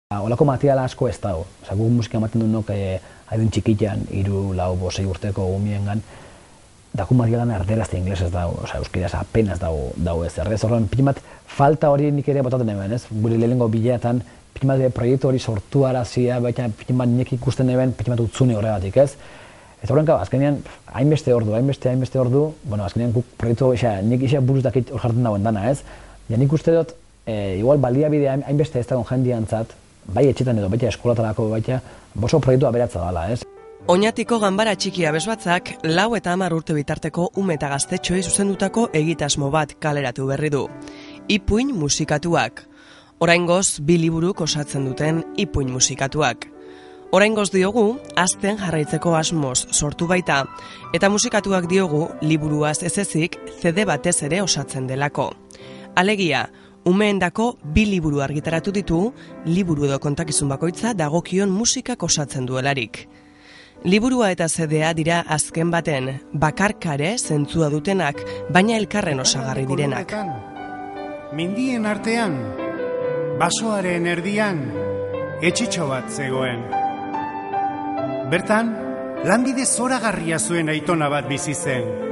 Olako materiala asko ez dago. Guk musika ematen dut haidun txikitan, 3, 4, 5 urteko gumiengan, daku materialan erderaz eta inglesez dago, euskaraz apenas dago ez errez. Horren, pikimat, falta hori nik ere botaten eben, ez? Gure lehenengo bileatan, pikimat proiektu hori sortu arazia, baina pikimat nik ikusten eben, pikimat utzune horregatik, ez? Eta horren, azkenean, hainbeste ordu, bueno, azkenean guk proiektu, nik buruz dakit hor jartzen dagoen dana, ez? Ja, nik uste dut, igual baliabidea hainbeste ez dagoen jendiantzat, bai etxetan edo baita eskolatarako baita, boso proiektu aberatza dala, ez? Oñatiko ganbara txiki abesbatzak 4 eta 10 urte bitarteko ume eta gaztetxoei zuzendutako egitasmo bat kaleratu berri du. Ipuin musikatuak. Oraingoz 2 liburuk osatzen duten ipuin musikatuak. Oraingoz diogu, azten jarraitzeko asmoz sortu baita, eta musikatuak diogu liburuaz ez ezik CD batez ere osatzen delako. Alegia, umeendako 2 liburu argitaratu ditu, liburu edo kontakizun bakoitza dagokion musikak osatzen duelarik. Liburua eta CD-a dira azken baten, bakarkare zentzua dutenak, baina elkarren osagarri direnak. Mindien artean, basoaren erdian, etxitxo bat zegoen. Bertan, lanbide zoragarria zuen aitona bat bizi zen.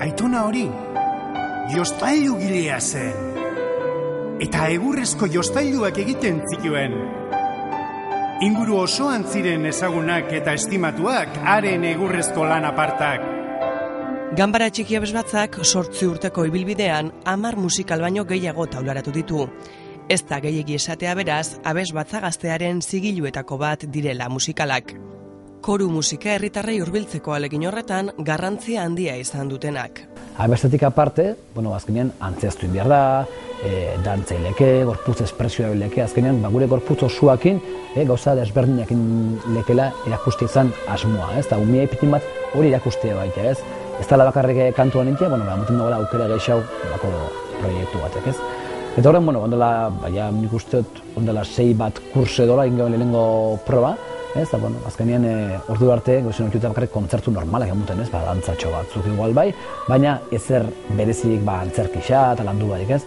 Aitona hori, jostailu gilea zen. Eta egurrezko jostailuak egiten zituen. Inguru osoan ziren ezagunak eta estimatuak haren egurrezko lan apartak. Ganbara txiki abesbatzak 8 urteko ibilbidean 10 musikal baino gehiago taularatu ditu. Ez da gehiegi esatea beraz, abesbatza gaztearen zigiluetako bat direla musikalak. Koru musika herritarrei hurbiltzeko alegin horretan garrantzia handia izan dutenak. Abestetik aparte, azkenean antzeztu behar da, dantzaileke, gorputz espresioa bileke, azkenean gure gorputz osuakin gauza desberdinekin lekela erakuste izan asmoa, ez? Eta umiei pitin bat hori erakustea baita, ez? Ez dela bakarrik kantua nintzen, moten dagoela aukera gehiago proiektu batek, ez? Eta horren, ondela, nik uste dut, ondela 6 bat kurse dola, ingo lehenengo proba, ez, azkenean ordu arte, gauzen horretuta bakarrik kontzertu normalak emuten, ez, dantzatxo batzuk igual bai, baina ezer berezik antzerkixa eta landu barik, ez.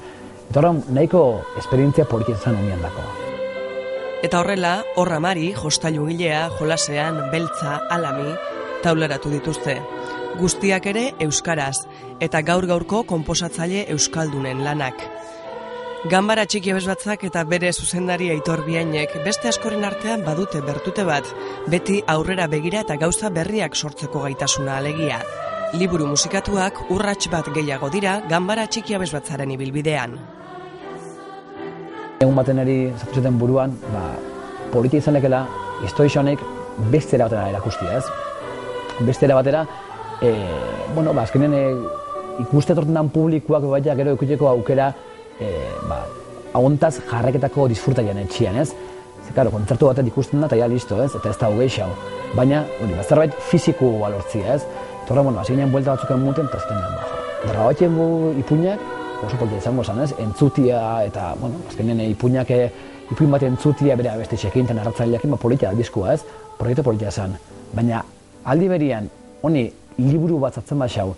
Eta horren, nahiko esperientzia politia zen omian dako. Eta horrela, Horra Mari, jostailu gilea, jolasean, beltza, alami, taularatu dituzte. Guztiak ere euskaraz, eta gaur-gaurko konposatzaile euskaldunen lanak. Ganbara txiki abesbatzak eta bere zuzendari Aitor Biainek beste askoren artean badute bertute bat, beti aurrera begira eta gauza berriak sortzeko gaitasuna alegia. Liburu musikatuak urrats bat gehiago dira ganbara txiki abesbatzaren ibilbidean. Egun baten eri zapuzeten buruan, politia izan lekela, historizonek bestera batera erakustia, ez? Bestera batera, azkenean ikuste tortenan publikoak baita gero ikuteko aukera agontaz jarraketako disfrutaian etxian, ez? Kontzertu batet ikusten da eta ja listo, ez? Eta ez da hogei xau. Baina, zerbait fiziko balortzia, ez? Eta horren, azkenean buelta batzuk emuten, eta azkenean, grabatien ipuinak, oso politia izango zen, ez? Entzutia eta, azkenean ipuin bat entzutia bere abeste txekin eta narratzaileakin, politia albizkoa, ez? Proiektu politia zen. Baina, aldi berian, honi, liburu bat zatzen bat xau,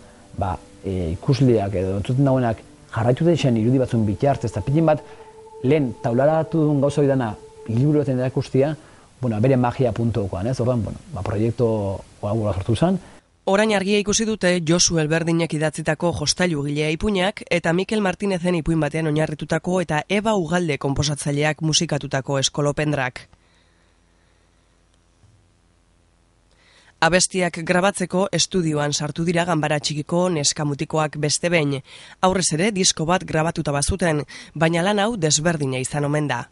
ikusleak edo entzuten dauenak jarraitu den irudi batzun bitartez, eta pitin bat, lehen taularatu duen gauza bidana liburu baten erakustia, bere magia puntuokoan, ez? Ordan, proiektu gura sortu zen. Orain argia ikusi dute Josu Elberdinek idatzitako jostailu gilea ipuinak eta Mikel Martinezen ipuin batean oinarritutako eta Eba Ugalde konposatzaileak musikatutako eskolopendrak. Abestiak grabatzeko estudioan sartu dira ganbara txikiko neskamutikoak beste behin. Aurrez ere disko bat grabatuta bazuten, baina lan hau desberdina izan omen da.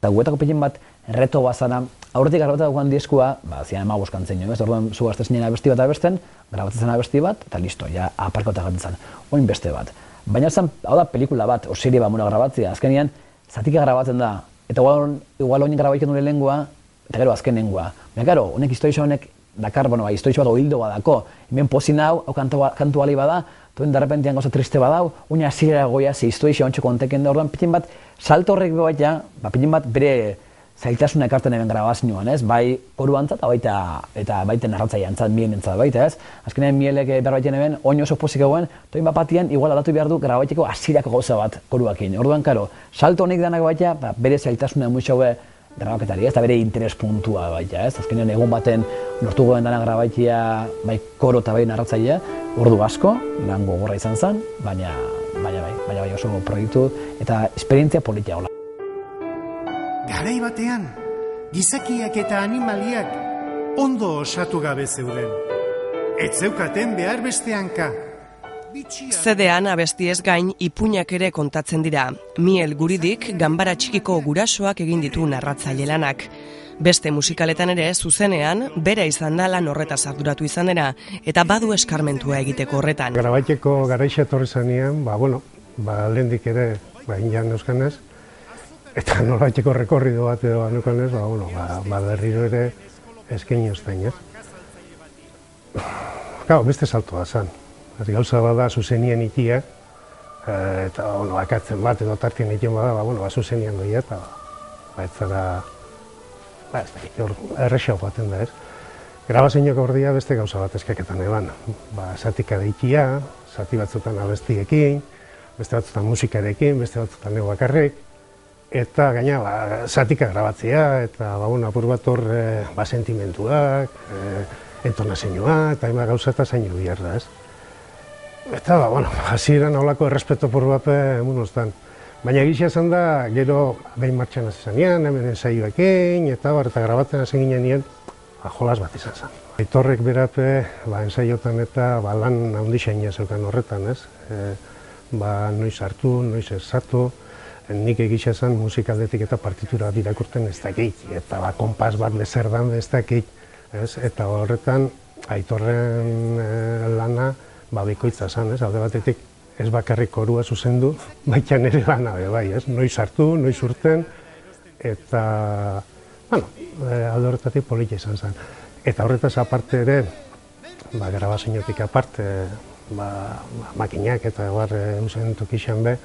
Eta guetako pilen bat reto bazana, aurretik grabatakoan diskoa, zian 15 kantzen jo, ez? Orduan zu gaztezinen abesti bat abesten, grabatzen abesti bat, eta listo, ja aparkauta gaten zen, oin beste bat. Baina zen, hau da pelikula bat, o serie bat grabatzea, azkenean, zatika grabatzen da, eta igual oin grabaiken dure lengua, eta gero azken lengua. Baina, karo, honek historia honek dakar, historia bat oildo badako, hemen pozin hau kantu ali bada, tuen darrepentian gauza triste badau, uina zirera goia, ze historia ontsu konteken da, orduan pitin bat, salto horrek bat, pitin bat bere zailtasuna ekarten hemen grabazioan, ez? Bai koruantzat eta baita narratzaileantzat, mielentzat baita, ez? Azkenean mielek berbaiten hemen oin oso pozik eguen, toin bapatian igual aldatu behar du grabaiteko hasierako gauza bat koruakin. Orduan, karo, salto honik danak baita, bere zailtasuna muixaue grabaketari, ez? Eta bere interes puntua baita, ez? Azkenean egun baten lortu goen dana grabaitia bai koro eta bai narratzailea, ordu asko, lan gogorra izan zen, baina oso proiektu eta esperientzia politia hola. Garai batean, gizakiak eta animaliak ondo osatu gabe zeuden. Ez zeukaten behar beste hanka. CD-an abestiez gain ipuinak ere kontatzen dira. Miel Guridik ganbara txikiko gurasoak egin ditu narratzaile lanak. Beste musikaletan ere zuzenean, bera izan da lan horretaz arduratu izan dira, eta badu eskarmentua egiteko horretan. Grabaiteko garaixa etorri zanean, lehendik ere, indian euskanez, eta nolaiteko rekorrido bat edo anukanez, berriro ere eskaini oztain, ez? Beste saltoa zen. Gauza bada zuzenien ikia, eta akatzen bat edo tartien ikien bada, zuzenien doia, eta ez zara errexau baten da, ez? Grabazioak ordia beste gauza bat eskaketan eban. Zatika deikia, zati batzutan abestiekin, beste batzutan musikarekin, beste batzutan ego bakarrik, eta gaina zatika grabatzea, eta apur bat hor sentimentuak, entonazioa, eta hainbat gauza eta zainu bihar da, ez? Eta, hasieran aholako errespeto por bape emunoztan. Baina egizia zen da, gero behin martxan hasi zanean, hemen ensaioekin, eta grabatzen hasi ginen nien, jolas bat izan zen. Aitorrek berape, ensaiotan eta lan handixaina zeukan horretan, ez? Noiz hartu, noiz ez hartu, nik egizia zen musikaldetik eta partitura birakurten ez dakit, eta konpas bat lezerdan ez dakit, eta horretan Aitorren lana bikoitza zen, alde batetik ez bakarrik korua zuzendu, baita nire lana bai, noiz hartu, noiz urten, eta alde horretatik politia izan zen. Eta horretaz aparte ere, grabaziotik aparte, makinak eta eusen tokixan be,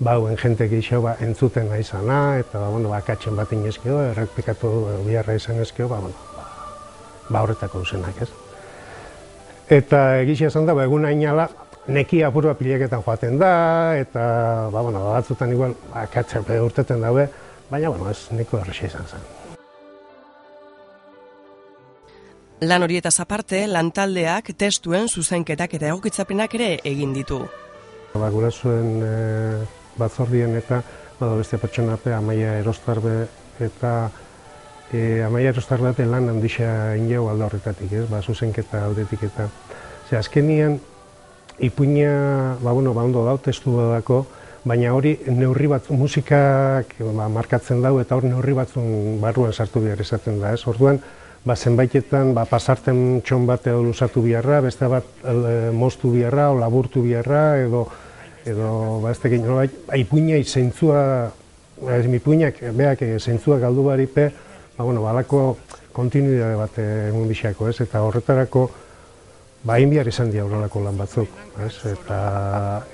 hauen jente gixo entzuten nahi zana, eta akatzen bat inezkio, errepikatu biharra izan ezkio, horretako usenak, ez? Eta egizia esan da, egun hainala, neki apurua pileketan joaten da, eta batzutan igual akatzen urteten daude, baina ez neko errexea izan zen. Lan horietaz aparte, lantaldeak testuen zuzenketak eta egokitzapenak ere egin ditu. Gurasoen batzordien eta beste pertsonape Amaia Erostarbe eta Amaia Erostarbe lan handixa ingo alda horretatik, zuzenketa aldetik eta. Azkenian, ipuina ondo dau, testu badako, baina hori neurri bat, musikak markatzen dau eta hor neurri batzun barruan sartu behar izaten da. Orduan, zenbaitetan pasarten txon bat edo luzatu biharra, beste bat moztu biharra, laburtu biharra, edo ez tekin, ipuina zentzua, ipuinak beak zentzua galdu baripe, balako kontinuidade bat egun bixako, eta horretarako hain bihar izan dira horrelako lan batzuk,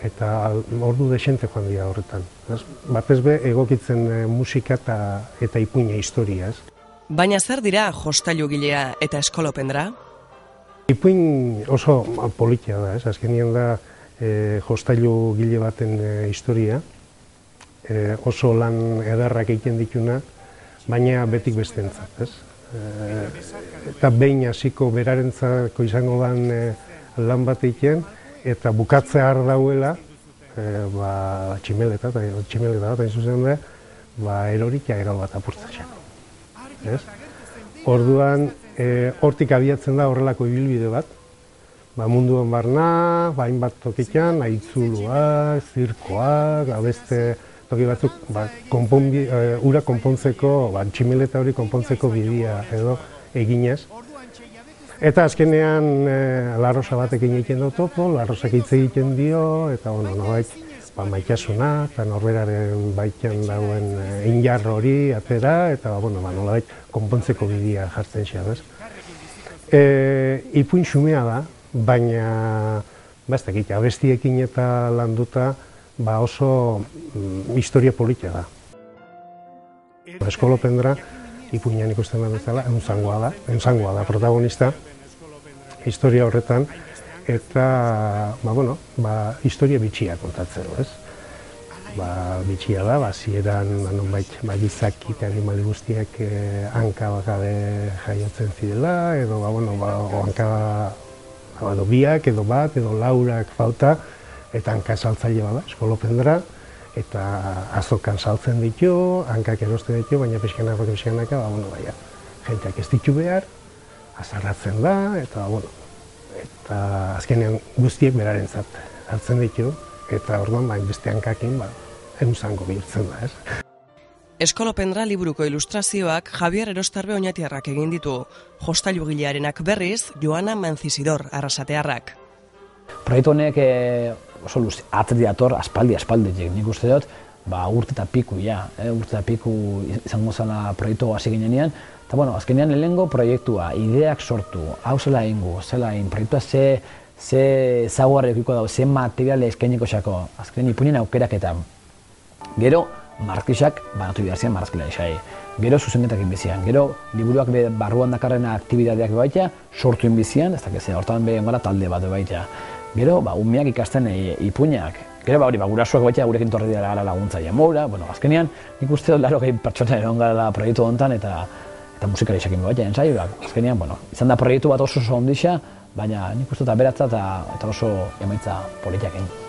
eta ordu desente joan dira horretan. Batez be egokitzen musika eta ipuina historia. Baina zer dira jostailugilea eta eskolopendra? Ipuin oso politia da, azkenean da jostailugile baten historia, oso lan ederrak egiten dituna, baina betik bestentzat, eta behin hasiko berarentzako izango den lan bat egiten, eta bukatzea har dauela, tximeleta bat, hain zuzen da, erorikia ero bat apurtzatzeko. Orduan, hortik abiatzen da horrelako ibilbide bat, munduan barna, hainbat tokitan, aitzuluak, zirkoak, beste toki batzuk ura konpontzeko, tximeleta hori konpontzeko bidea edo eginez. Eta azkenean larrosa batekin egiten dut topo, larrosak hitz egiten dio, eta maitasuna, eta norberaren baitan dauen injar hori atera, eta nolabait konpontzeko bidea jartzen xean. Ipuin xumea da, baina abestiekin eta landuta oso historia politia da. Eskolopendra ipuinan ikusten da bezala, eunzangoa da protagonista, historia horretan, eta, historia bitxia kontatzen, ez? Bitxia da, hasieran gizaki eta animali guztiak hanka bakabe jaiotzen zirela, edo hanka biak, edo bat, edo laurak falta, eta hanka saltzaile bada, eskolopendra, eta azokan saltzen ditu, hankak erosten ditu, baina pixkanaka, jenteak ez ditu behar, azarratzen da, eta azkenean guztiek berarentzat hartzen ditu, eta orduan beste hankakin eunzango bihurtzen da, ez? Eskolopendra liburuko ilustrazioak Javier Erostarbe Oñatiarrak egin ditu, jostailugilearenak berriz Joana Mancisidor arrasatearrak. Proiektu honek oso atzetik dator aspalditik, nik uste dut, urte eta piku izango zela proiektu hasi ginenean, eta azkenean lehenengo proiektua, ideak sortu, hau zela egingo, proiektua ze zaguarri okiko dago, ze materiale eskainiko xako, azkenean ipunien aukeraketan. Gero, marrazkisak banatu behar zian marrazkila esai. Gero, zuzenketak inbizian. Gero, liburuak barruan dakarrena aktibidadeak baita, sortu inbizian, ez dakiz, hortan behin gara talde bat baita. Gero, umeak ikasten ipuinak. Gero, gurasuak baita gurekin torri dira gara laguntza jamoura. Azkenean, nik uste dut 80 pertsona egon gara proiektu honetan eta musikari esakin baita ensaioak. Azkenean, izan da proiektu bat oso ondixa, baina nik uste dut aberatza eta oso emaitza politiakin.